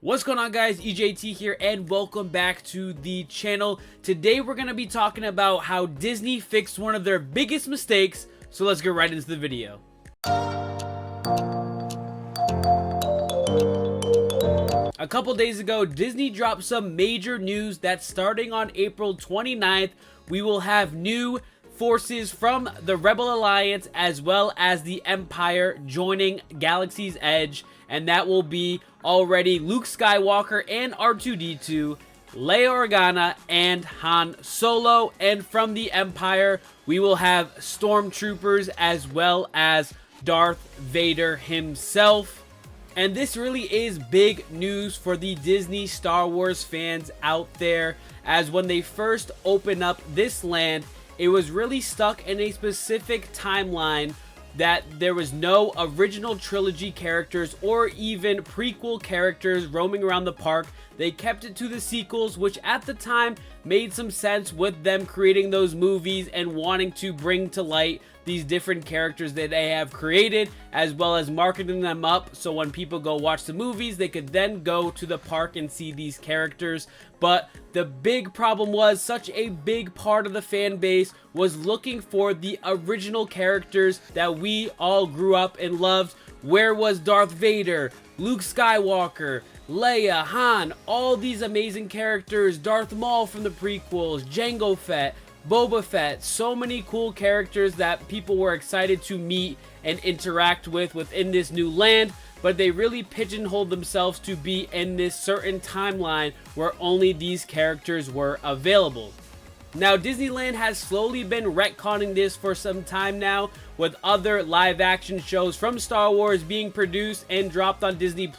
What's going on, guys? EJT here and welcome back to the channel. Today we're going to be talking about how Disney fixed one of their biggest mistakes, so let's get right into the video. A couple days ago, Disney dropped some major news that starting on April 29th, we will have new forces from the Rebel Alliance as well as the Empire joining Galaxy's Edge, and that will be already Luke Skywalker and R2-D2, Leia Organa, and Han Solo. And from the Empire, we will have Stormtroopers as well as Darth Vader himself. And this really is big news for the Disney Star Wars fans out there, as when they first opened up this land, it was really stuck in a specific timeline that there was no original trilogy characters or even prequel characters roaming around the park. They kept it to the sequels, which at the time made some sense with them creating those movies and wanting to bring to light these different characters that they have created, as well as marketing them up so when people go watch the movies, they could then go to the park and see these characters. But the big problem was such a big part of the fan base was looking for the original characters that we all grew up and loved. Where was Darth Vader, Luke Skywalker, Leia, Han, all these amazing characters, Darth Maul from the prequels, Jango Fett, Boba Fett, so many cool characters that people were excited to meet and interact with within this new land, but they really pigeonholed themselves to be in this certain timeline where only these characters were available. Now, Disneyland has slowly been retconning this for some time now, with other live action shows from Star Wars being produced and dropped on Disney+.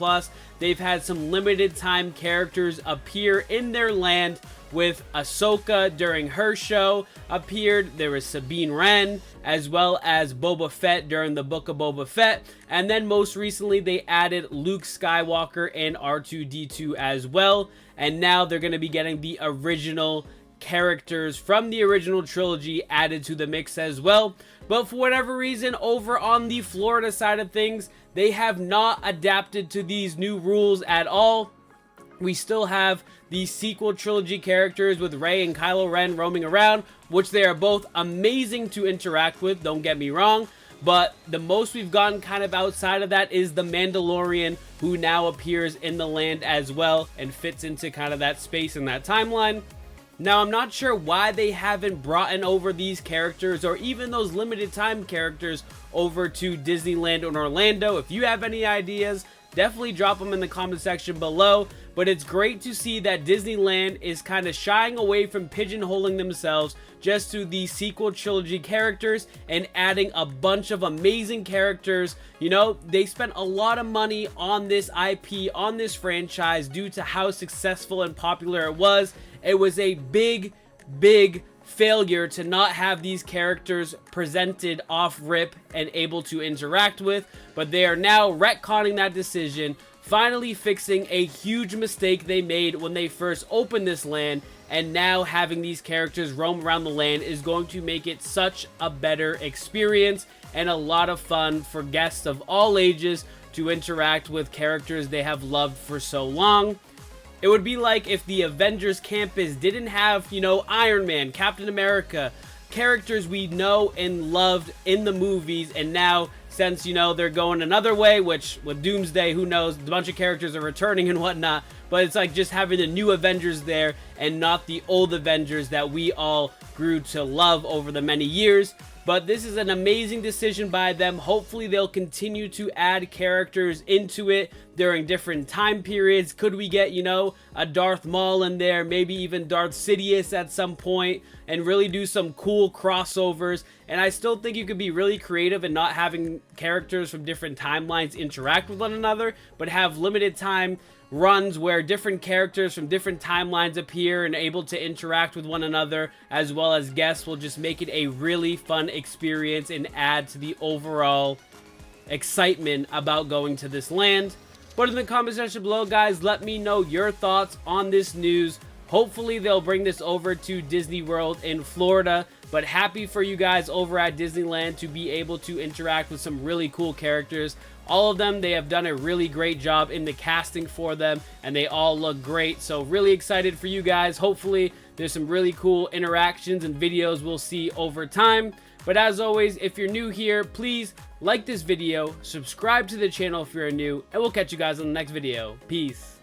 They've had some limited time characters appear in their land, with Ahsoka during her show appeared. There was Sabine Wren, as well as Boba Fett during the Book of Boba Fett. And then most recently they added Luke Skywalker and R2-D2 as well. And now they're going to be getting the original characters from the original trilogy added to the mix as well. But for whatever reason, over on the Florida side of things, they have not adapted to these new rules at all. We still have the sequel trilogy characters with Rey and Kylo Ren roaming around, which they are both amazing to interact with, don't get me wrong. But the most we've gotten kind of outside of that is the Mandalorian, who now appears in the land as well and fits into kind of that space and that timeline. Now, I'm not sure why they haven't brought in over these characters or even those limited time characters over to Disneyland in Orlando. If you have any ideas, definitely drop them in the comment section below. But it's great to see that Disneyland is kind of shying away from pigeonholing themselves just to the sequel trilogy characters and adding a bunch of amazing characters. You know, they spent a lot of money on this IP, on this franchise, due to how successful and popular it was. It was a big failure to not have these characters presented off rip and able to interact with, but they are now retconning that decision, finally fixing a huge mistake they made when they first opened this land, and now having these characters roam around the land is going to make it such a better experience and a lot of fun for guests of all ages to interact with characters they have loved for so long. It would be like if the Avengers campus didn't have, you know, Iron Man, Captain America, characters we know and loved in the movies, and now since, you know, they're going another way, which with Doomsday, who knows, a bunch of characters are returning and whatnot, but it's like just having the new Avengers there and not the old Avengers that we all grew to love over the many years. But this is an amazing decision by them. Hopefully they'll continue to add characters into it during different time periods. Could we get, you know, a Darth Maul in there, maybe even Darth Sidious at some point, and really do some cool crossovers. And I still think you could be really creative in not having characters from different timelines interact with one another, but have limited time runs where different characters from different timelines appear and able to interact with one another, as well as guests, will just make it a really fun experience and add to the overall excitement about going to this land. But in the comment section below, guys, let me know your thoughts on this news. Hopefully they'll bring this over to Disney World in Florida. But happy for you guys over at Disneyland to be able to interact with some really cool characters. All of them, they have done a really great job in the casting for them, and they all look great. So really excited for you guys. Hopefully there's some really cool interactions and videos we'll see over time. But as always, if you're new here, please like this video, subscribe to the channel if you're new, and we'll catch you guys on the next video. Peace.